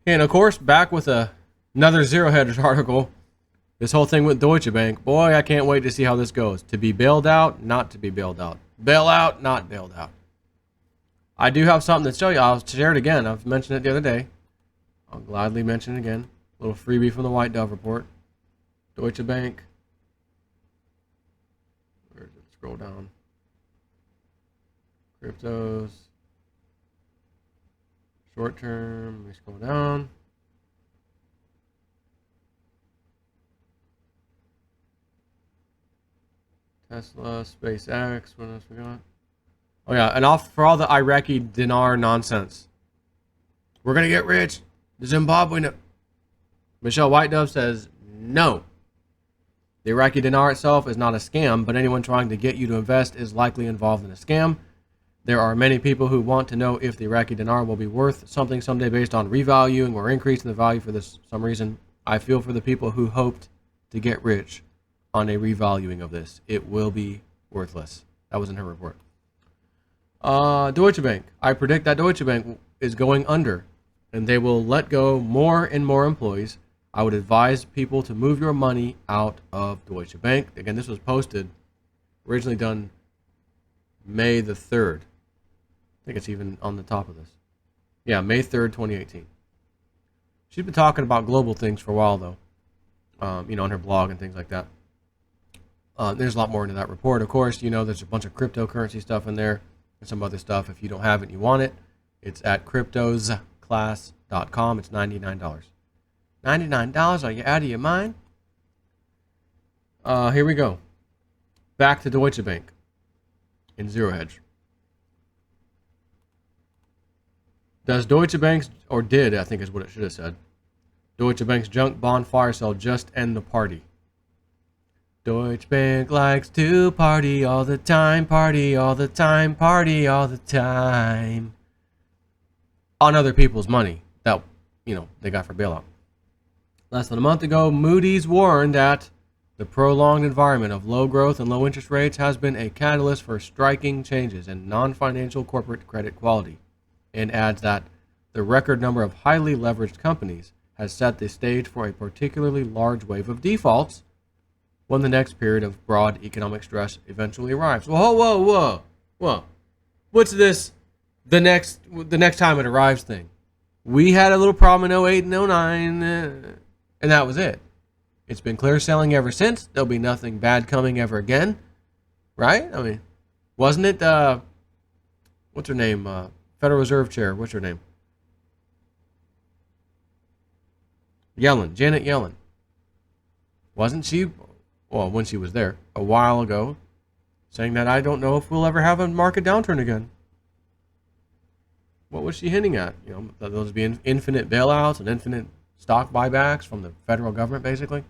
And of course, back with another Zero Hedge article. This whole thing with Deutsche Bank. Boy, I can't wait to see how this goes. To be bailed out, not to be bailed out. Bail out, not bailed out. I do have something to show you. I'll share it again. I've mentioned it the other day. I'll gladly mention it again. A little freebie from the White Dove Report. Deutsche Bank. Where is it? Scroll down. Cryptos. Short term. Let me scroll down. Tesla, SpaceX. What else we got? Oh yeah, and off for all the Iraqi dinar nonsense. We're gonna get rich. The Zimbabwe. No. Michelle White Dove says no. The Iraqi dinar itself is not a scam, but anyone trying to get you to invest is likely involved in a scam. There are many people who want to know if the Iraqi dinar will be worth something someday based on revaluing or increasing the value for this some reason. I feel for the people who hoped to get rich on a revaluing of this. It will be worthless. That was in her report. Deutsche Bank. I predict that Deutsche Bank is going under, and they will let go more and more employees. I would advise people to move your money out of Deutsche Bank. Again, this was posted, originally done May the 3rd. I think it's even on the top of this. Yeah, May 3rd, 2018. She's been talking about global things for a while, though. On her blog and things like that. There's a lot more into that report. Of course, there's a bunch of cryptocurrency stuff in there and some other stuff. If you don't have it and you want it, it's at cryptosclass.com. It's $99. $99? Are you out of your mind? Here we go. Back to Deutsche Bank in Zero Hedge. Does Deutsche Bank's, or did, I think is what it should have said, Deutsche Bank's junk bond fire sale just end the party? Deutsche Bank likes to party all the time, party all the time, party all the time. On other people's money that, they got for bailout. Less than a month ago, Moody's warned that the prolonged environment of low growth and low interest rates has been a catalyst for striking changes in non-financial corporate credit quality, and adds that the record number of highly leveraged companies has set the stage for a particularly large wave of defaults when the next period of broad economic stress eventually arrives. Whoa. What's this, the next time it arrives thing? We had a little problem in 08 and 09, and that was it. It's been clear sailing ever since. There'll be nothing bad coming ever again. Right? I mean, wasn't it, what's her name? Federal Reserve Chair, what's her name? Janet Yellen. Wasn't she, well, when she was there, a while ago, saying that I don't know if we'll ever have a market downturn again? What was she hinting at? That those be infinite bailouts and infinite stock buybacks from the federal government, basically.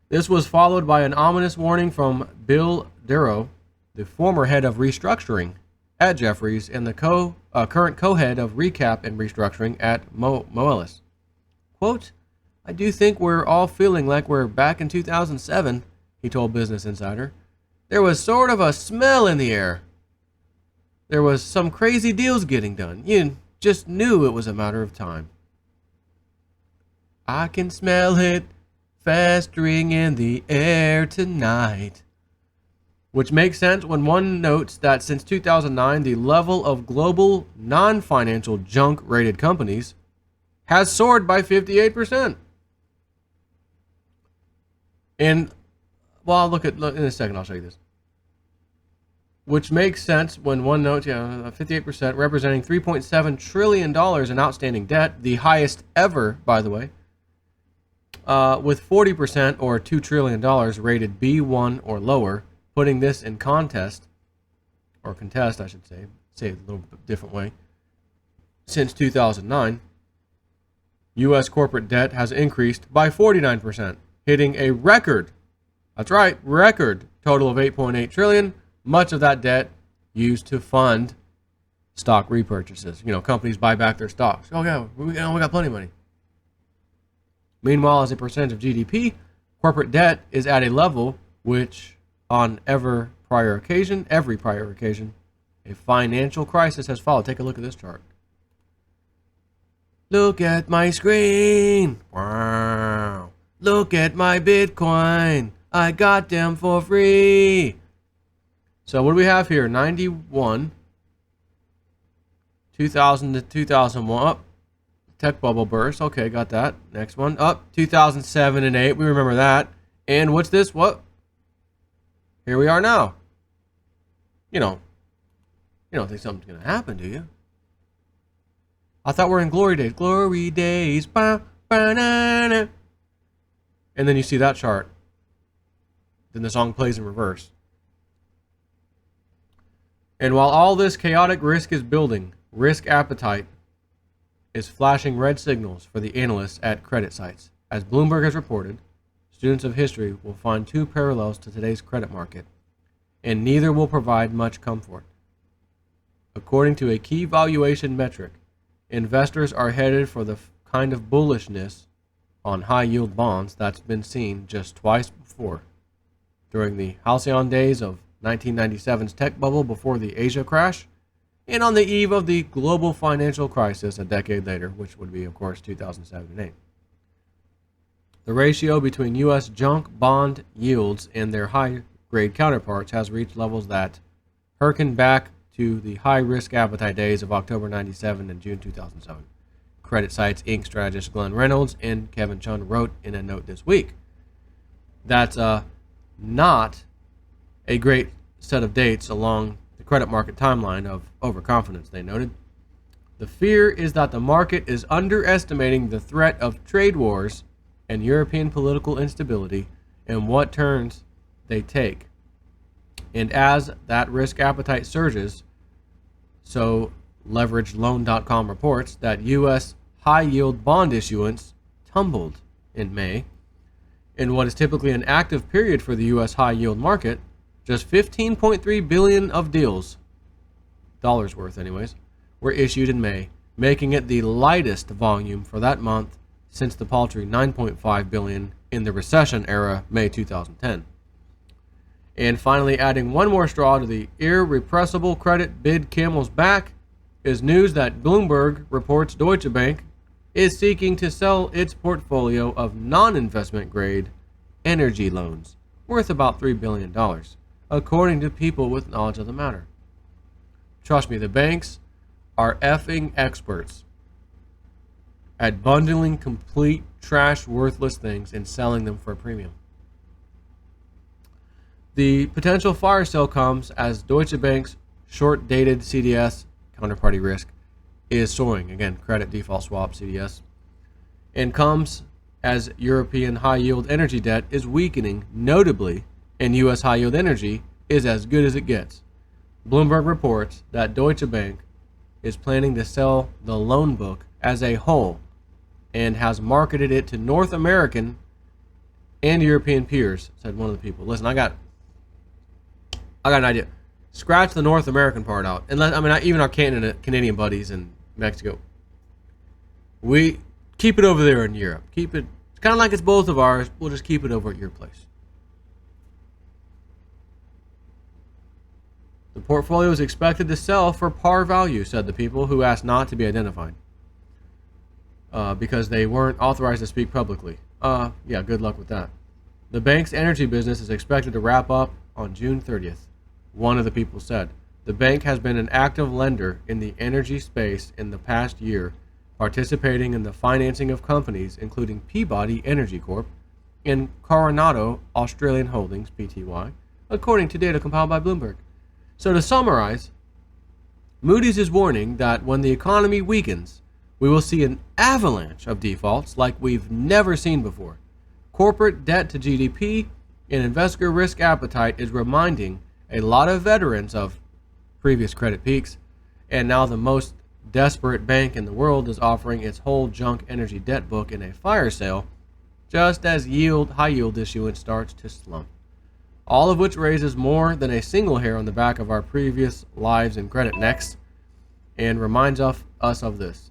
This was followed by an ominous warning from Bill Duro, the former head of restructuring at Jefferies and the current co-head of recap and restructuring at Moelis. Quote, I do think we're all feeling like we're back in 2007, he told Business Insider. There was sort of a smell in the air. There was some crazy deals getting done. You just knew it was a matter of time. I can smell it festering in the air tonight. Which makes sense when one notes that since 2009, the level of global non-financial junk-rated companies has soared by 58%. And, well, look in a second, I'll show you this. Which makes sense when one notes, 58%, representing $3.7 trillion in outstanding debt, the highest ever, by the way, with 40% or $2 trillion rated B1 or lower, putting this in contest, I should say it a little bit different way. Since 2009, U.S. corporate debt has increased by 49%, hitting a record, that's right, record total of $8.8 trillion, much of that debt used to fund stock repurchases. Companies buy back their stocks. Oh yeah, we got plenty of money. Meanwhile, as a percentage of GDP, corporate debt is at a level which, on every prior occasion, a financial crisis has followed. Take a look at this chart. Look at my screen. Wow. Look at my Bitcoin. I got them for free. So what do we have here? 91, 2000 to 2001. Up. Tech bubble burst. Okay, got that. Next one. Up. 2007 and 8. We remember that. And what's this? What? Here we are now. You don't think something's going to happen, do you? I thought we're in glory days. Glory days. Ba, ba, na, na. And then you see that chart. Then the song plays in reverse. And while all this chaotic risk is building, risk appetite is flashing red signals for the analysts at credit sites. As Bloomberg has reported, students of history will find two parallels to today's credit market, and neither will provide much comfort. According to a key valuation metric, investors are headed for the kind of bullishness on high-yield bonds that's been seen just twice before. During the halcyon days of 1997's tech bubble before the Asia crash, and on the eve of the global financial crisis a decade later, which would be, of course, 2007 and 8. The ratio between U.S. junk bond yields and their high-grade counterparts has reached levels that harken back to the high-risk appetite days of October 97 and June 2007. Credit Sites Inc. strategist Glenn Reynolds and Kevin Chun wrote in a note this week. That's not a great set of dates along the credit market timeline of overconfidence, they noted. The fear is that the market is underestimating the threat of trade wars and European political instability and what turns they take. And as that risk appetite surges, so LeverageLoan.com reports that U.S. high-yield bond issuance tumbled in May. In what is typically an active period for the U.S. high-yield market, just 15.3 billion of deals, dollars worth anyways, were issued in May, making it the lightest volume for that month since the paltry 9.5 billion in the recession era, May 2010. And finally, adding one more straw to the irrepressible credit bid camel's back is news that Bloomberg reports Deutsche Bank is seeking to sell its portfolio of non-investment grade energy loans worth about $3 billion, according to people with knowledge of the matter. Trust me, the banks are effing experts at bundling complete trash, worthless things and selling them for a premium. The potential fire sale comes as Deutsche Bank's short-dated CDS, counterparty risk, is soaring. Again, credit default swap, CDS. And comes as European high-yield energy debt is weakening notably, and U.S. high-yield energy is as good as it gets. Bloomberg reports that Deutsche Bank is planning to sell the loan book as a whole and has marketed it to North American and European peers, said one of the people. Listen, I got an idea. Scratch the North American part out. Even our Canadian buddies in Mexico. We keep it over there in Europe. Keep it. It's kind of like it's both of ours. We'll just keep it over at your place. The portfolio is expected to sell for par value, said the people who asked not to be identified. Because they weren't authorized to speak publicly. Yeah, good luck with that. The bank's energy business is expected to wrap up on June 30th. One of the people said, the bank has been an active lender in the energy space in the past year, participating in the financing of companies including Peabody Energy Corp. And Coronado Australian Holdings, Pty, according to data compiled by Bloomberg. So to summarize, Moody's is warning that when the economy weakens, we will see an avalanche of defaults like we've never seen before. Corporate debt to GDP and investor risk appetite is reminding a lot of veterans of previous credit peaks, and now the most desperate bank in the world is offering its whole junk energy debt book in a fire sale just as high yield issuance starts to slump. All of which raises more than a single hair on the back of our previous lives in credit necks and reminds us of this.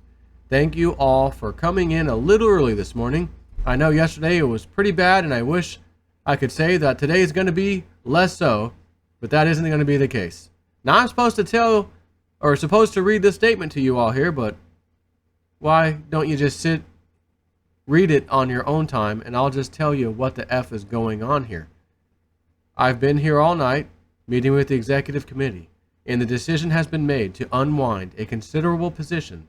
Thank you all for coming in a little early this morning. I know yesterday it was pretty bad, and I wish I could say that today is going to be less so, but that isn't going to be the case. Now I'm supposed to read this statement to you all here, but why don't you just read it on your own time, and I'll just tell you what the F is going on here. I've been here all night, meeting with the executive committee, and the decision has been made to unwind a considerable position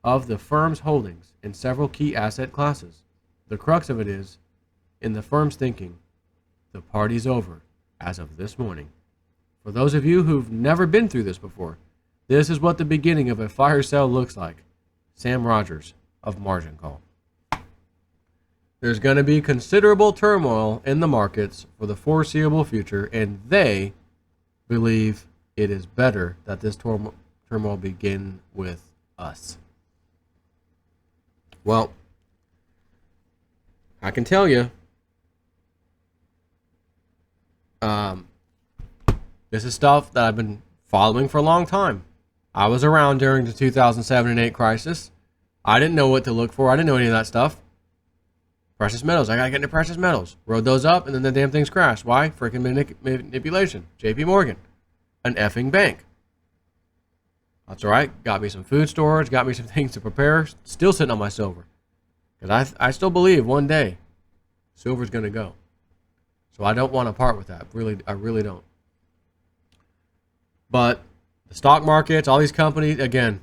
of the firm's holdings in several key asset classes. The crux of it is, in the firm's thinking, the party's over as of this morning. For those of you who've never been through this before, this is what the beginning of a fire sale looks like. Sam Rogers of Margin Call. There's going to be considerable turmoil in the markets for the foreseeable future, and they believe it is better that this turmoil begin with us. Well, I can tell you, this is stuff that I've been following for a long time. I was around during the 2007 and 8 crisis. I didn't know what to look for. I didn't know any of that stuff. Precious metals. I got to get into precious metals. Rode those up, and then the damn things crashed. Why? Freaking manipulation. JP Morgan. An effing bank. That's all right. Got me some food storage. Got me some things to prepare. Still sitting on my silver. Because I still believe one day silver's going to go. So I don't want to part with that. I really don't. But the stock markets, all these companies, again,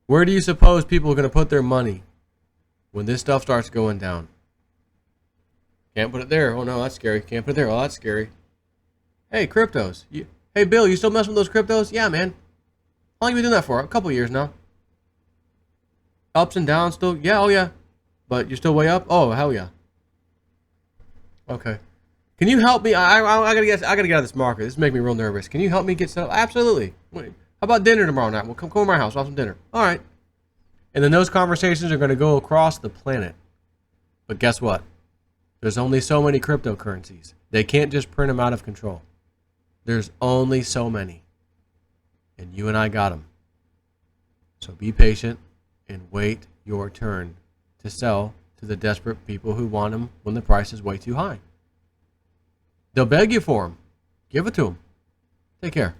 where do you suppose people are going to put their money when this stuff starts going down? Can't put it there. Oh, no, that's scary. Can't put it there. Oh, that's scary. Hey, cryptos. Hey, Bill, you still messing with those cryptos? Yeah, man. How long have you been doing that for? A couple of years now. Ups and downs still? Yeah, oh, yeah. But you're still way up? Oh, hell yeah. Okay. Can you help me? I gotta get out of this market. This is making me real nervous. Can you help me get set up? Absolutely. How about dinner tomorrow night? We'll come to my house. We'll have some dinner. All right. And then those conversations are going to go across the planet. But guess what? There's only so many cryptocurrencies. They can't just print them out of control. There's only so many. And you and I got them. So be patient and wait your turn to sell to the desperate people who want them when the price is way too high. They'll beg you for them. Give it to them. Take care.